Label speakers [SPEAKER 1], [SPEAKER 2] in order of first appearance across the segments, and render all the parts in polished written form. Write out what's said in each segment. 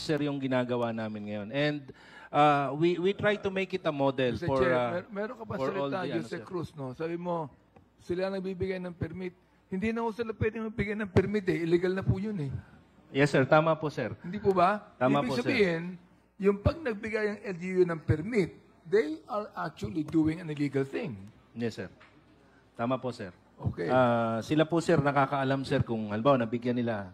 [SPEAKER 1] sir, yung ginagawa namin ngayon. And we try to make it a model
[SPEAKER 2] Mr.
[SPEAKER 1] for
[SPEAKER 2] Chair, meron ka pa
[SPEAKER 1] for all
[SPEAKER 2] salita,
[SPEAKER 1] the,
[SPEAKER 2] Jose Cruz, no? Sabi mo, sila nagbibigay ng permit. Hindi na ho sila pwedeng magbigay ng permit eh. Illegal na po yun eh.
[SPEAKER 1] Yes, sir. Tama po, sir.
[SPEAKER 2] Hindi po ba?
[SPEAKER 1] Tama
[SPEAKER 2] Ibig
[SPEAKER 1] po, sir.
[SPEAKER 2] sabihin, yung pag nagbigay ang LGU ng permit, they are actually doing an illegal thing.
[SPEAKER 1] Yes, sir. Tama po, sir.
[SPEAKER 2] Okay.
[SPEAKER 1] Sila po, sir, nakakaalam, sir, kung halimbawa nabigyan nila.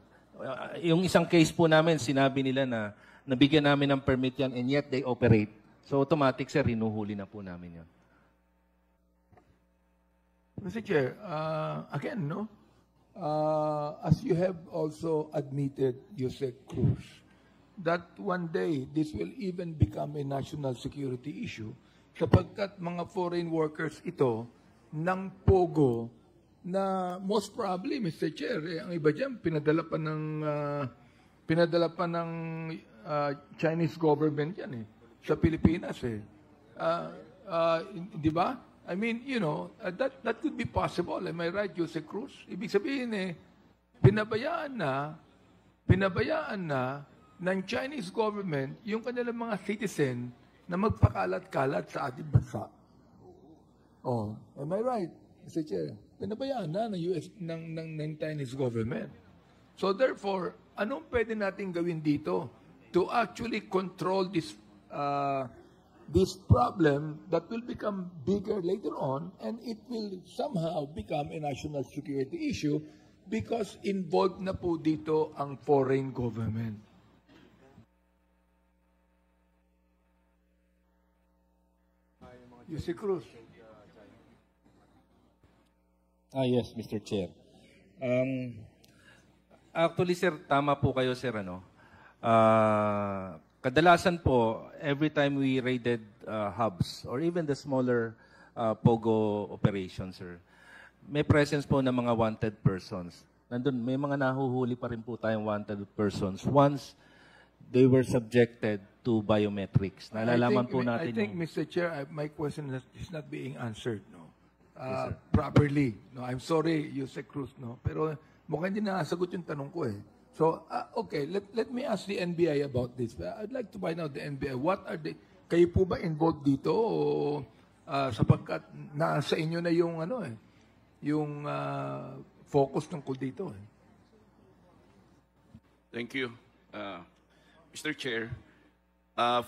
[SPEAKER 1] Yung isang case po namin, sinabi nila na nabigyan namin ng permit yan and yet they operate. So automatic, sir, hinuhuli na po namin yun.
[SPEAKER 2] Mr. Chair, again, no? As you have also admitted, Jose Cruz, that one day this will even become a national security issue sapagkat mga foreign workers ito ng POGO na most probably, Mr. Chair, ang iba dyan, pinadala pa ng Chinese government yan sa Pilipinas di ba? I mean, you know, that could be possible. Am I right, Jose Cruz? Ibig sabihin pinabayaan na ng Chinese government yung kanilang mga citizen na magpakalat-kalat sa ating bansa. Oh, am I right, Mr. Chair? Pinabayaan na ng Chinese government. So therefore, anong pwede natin gawin dito to actually control this problem that will become bigger later on, and it will somehow become a national security issue because involved na po dito ang foreign government. Jose Cruz.
[SPEAKER 1] Yes, Mr. Chair. Actually, sir, tama po kayo, sir, kadalasan po, every time we raided hubs or even the smaller POGO operations, sir, may presence po ng mga wanted persons. Nandun, may mga nahuhuli pa rin po tayong wanted persons once they were subjected to biometrics. Nalalaman po natin
[SPEAKER 2] I think, Mr. Chair, my question is not being answered properly. No, I'm sorry, Jose Cruz, pero mukhang hindi nasagot yung tanong ko So, okay, let me ask the NBI about this. I'd like to find out the NBI. What are the... Kayo po ba involved dito? O sapagkat nasa inyo na yung yung focus tungkol dito
[SPEAKER 3] Thank you, Mr. Chair.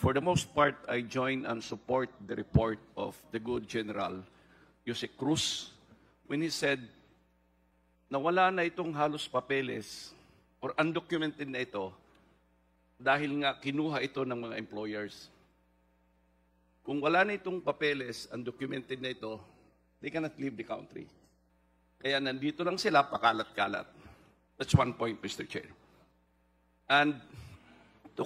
[SPEAKER 3] For the most part, I join and support the report of the good General Jose Cruz when he said na wala na itong halos papeles or undocumented na ito dahil nga kinuha ito ng mga employers. Kung wala na itong papeles, undocumented na ito, they cannot leave the country. Kaya nandito lang sila, pakalat-kalat. That's one point, Mr. Chair. And to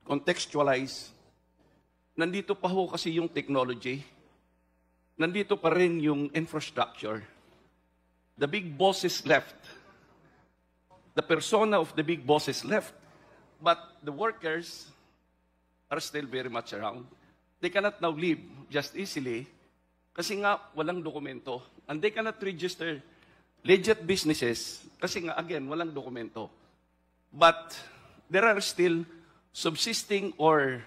[SPEAKER 3] contextualize, nandito pa ho kasi yung technology, nandito pa rin yung infrastructure. The big bosses left. The persona of the big bosses left, but the workers are still very much around. They cannot now leave just easily kasi nga walang dokumento. And they cannot register legit businesses kasi nga, again, walang dokumento. But there are still subsisting or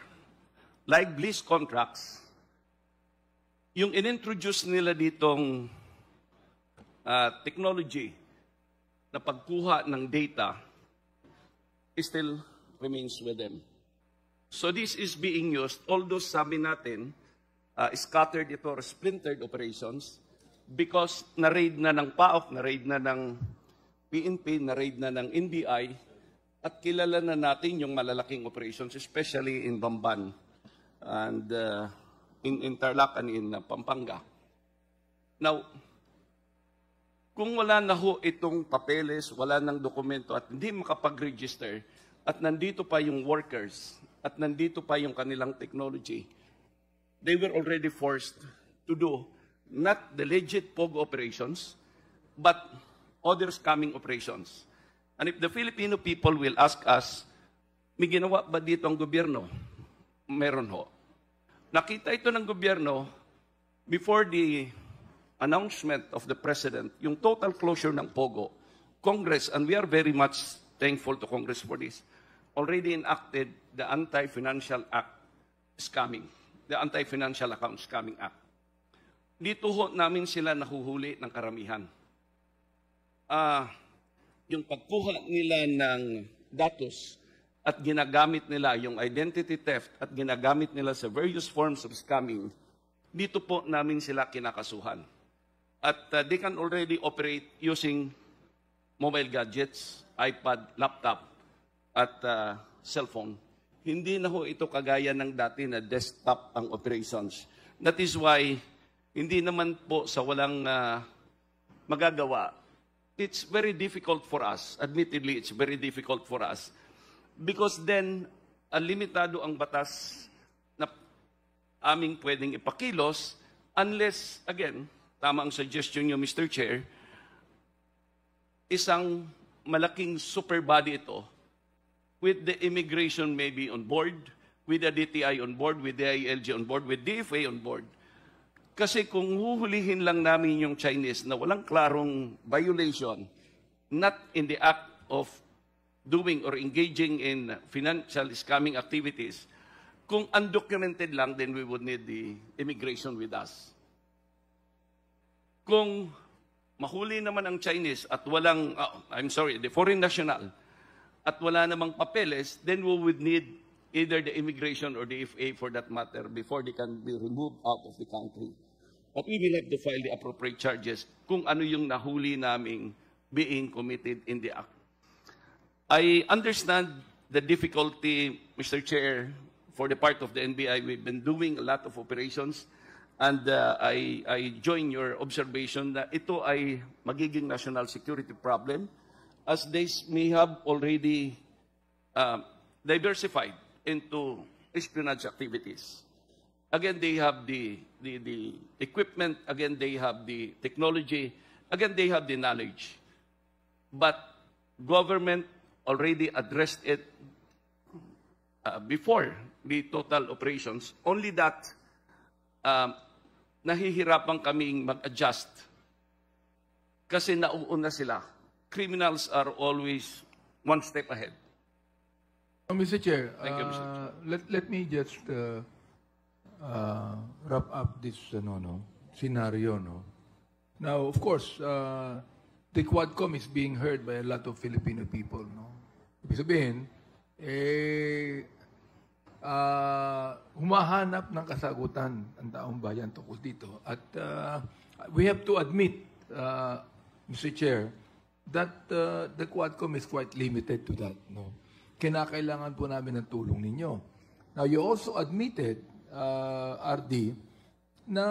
[SPEAKER 3] like lease contracts. Yung inintroduce nila ditong technology na pagkuha ng data still remains with them. So this is being used, although sabi natin, scattered ito or splintered operations because na-raid na ng PAOK, na-raid na ng PNP, na-raid na ng NBI, at kilala na natin yung malalaking operations, especially in Bamban and in Tarlac and in Pampanga. Now, kung wala na ho itong papeles, wala nang dokumento at hindi makapag-register at nandito pa yung workers at nandito pa yung kanilang technology, they were already forced to do not the legit POG operations, but other scamming operations. And if the Filipino people will ask us, may ginawa ba dito ang gobyerno? Meron ho. Nakita ito ng gobyerno before the announcement of the President, yung total closure ng POGO, Congress, and we are very much thankful to Congress for this, already enacted the Anti-Financial Act Scamming, the Anti-Financial Account Scamming Act. Dito ho namin sila nahuhuli ng karamihan. Yung pagkuha nila ng datos at ginagamit nila yung identity theft at ginagamit nila sa various forms of scamming, dito po namin sila kinakasuhan. At they can already operate using mobile gadgets, iPad, laptop, at cellphone. Hindi na ho ito kagaya ng dati na desktop ang operations. That is why, hindi naman po sa walang magagawa, it's very difficult for us. Admittedly, it's very difficult for us. Because then, limitado ang batas na aming pwedeng ipakilos unless, again, tama ang suggestion niyo, Mr. Chair, isang malaking super body ito with the immigration maybe on board, with the DTI on board, with the ILG on board, with DFA on board. Kasi kung huhulihin lang namin yung Chinese na walang klarong violation, not in the act of doing or engaging in financial scamming activities, kung undocumented lang, then we would need the immigration with us. Kung mahuli naman ang Chinese at walang, the foreign national, at wala namang papeles, then we would need either the immigration or the FA for that matter before they can be removed out of the country. But we will have to file the appropriate charges kung ano yung nahuli naming being committed in the act. I understand the difficulty, Mr. Chair, for the part of the NBI. We've been doing a lot of operations, and I join your observation na ito ay magiging national security problem, as they may have already diversified into espionage activities. Again, they have the equipment. Again, they have the technology. Again, they have the knowledge. But government already addressed it before the total operations. Only that, nahihirapan kaming mag-adjust kasi nauuna sila. Criminals are always one step ahead.
[SPEAKER 2] Mr. Chair,
[SPEAKER 3] Thank you, Mr. Chair.
[SPEAKER 2] let me just wrap up this scenario. No? Now, of course, the Quadcom is being heard by a lot of Filipino people. No? Ibig sabihin, humahanap ng kasagutan ang taong bayan tungkol dito. At we have to admit, Mr. Chair, that the Quadcom is quite limited to that. No? Kinakailangan po namin ng tulong ninyo. Now, you also admitted, RD, na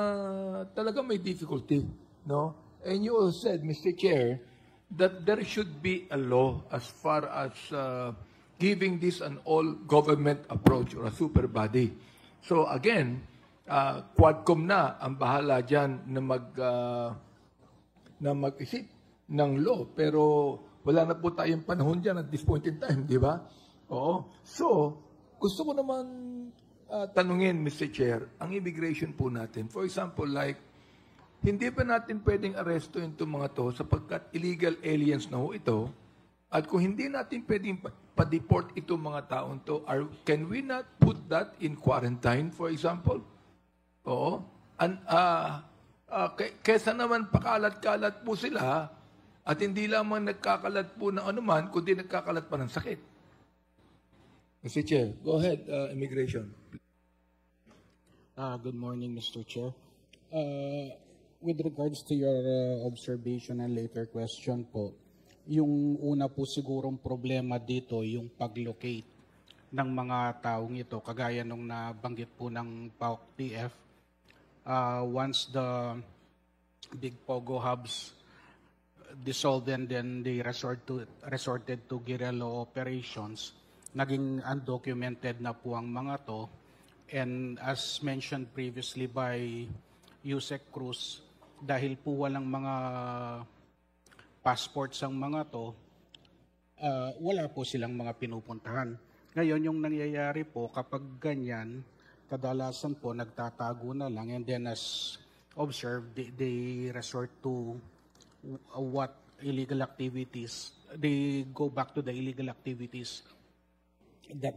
[SPEAKER 2] talaga may difficulty. No? And you also said, Mr. Chair, that there should be a law as far as giving this an all-government approach or a super body. So again, Quadcom na ang bahala dyan na mag-isip ng law. Pero wala na po tayong panahon dyan at this point in time, di ba? Oo. So, gusto ko naman tanungin, Mr. Chair, ang immigration po natin. For example, like, hindi pa natin pwedeng aresto itong mga to sapagkat illegal aliens na ho ito. At kung hindi natin pwedeng pa-deport itong mga taong to, can we not put that in quarantine, for example? Oo. Kesa naman pakalat-kalat po sila at hindi lamang nagkakalat po ng anuman, kundi nagkakalat pa ng sakit. Mr. Chair, go ahead, immigration.
[SPEAKER 4] Good morning, Mr. Chair. With regards to your observation and later question po, yung una po sigurong problema dito, yung pag-locate ng mga taong ito, kagaya nung nabanggit po ng PAOK-TF, once the big Pogo hubs dissolved and then they resorted to guerrilla operations, naging undocumented na po ang mga to. And as mentioned previously by Yusek Cruz, dahil po walang mga passports ang mga to, wala po silang mga pinupuntahan. Ngayon, yung nangyayari po, kapag ganyan, kadalasan po nagtatago na lang, and then as observed, they resort to what illegal activities, they go back to the illegal activities that